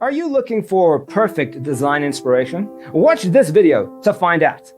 Are you looking for perfect design inspiration? Watch this video to find out.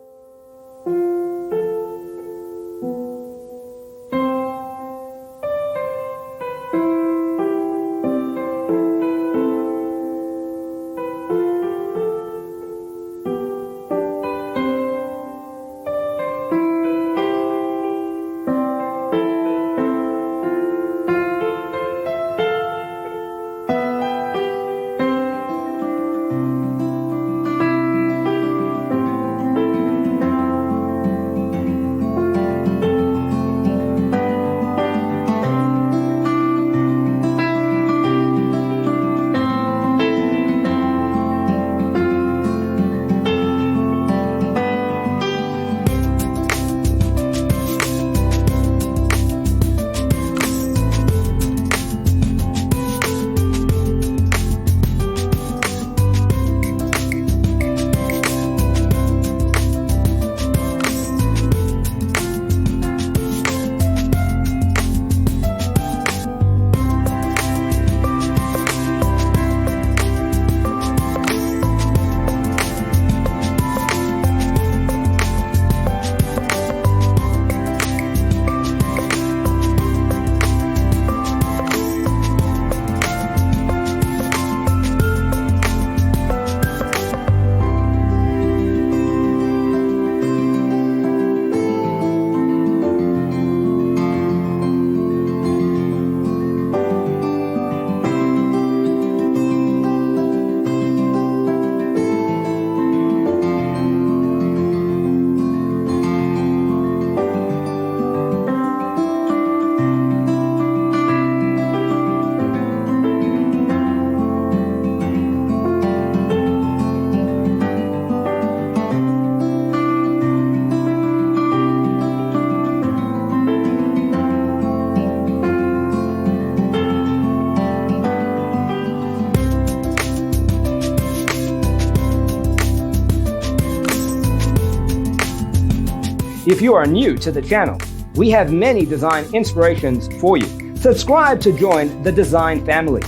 If you are new to the channel, we have many design inspirations for you. Subscribe to join the design family.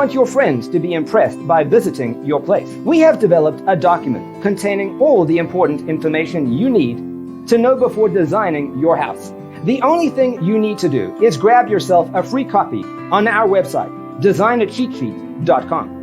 want your friends to be impressed by visiting your place. We have developed a document containing all the important information you need to know before designing your house. The only thing you need to do is grab yourself a free copy on our website, designercheatsheet.com.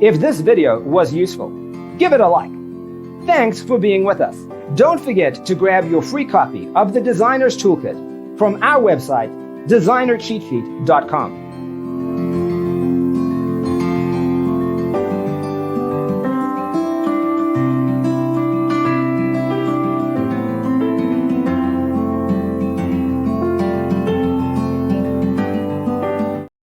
If this video was useful, give it a like. Thanks for being with us. Don't forget to grab your free copy of the Designer's Toolkit from our website, designercheatsheet.com.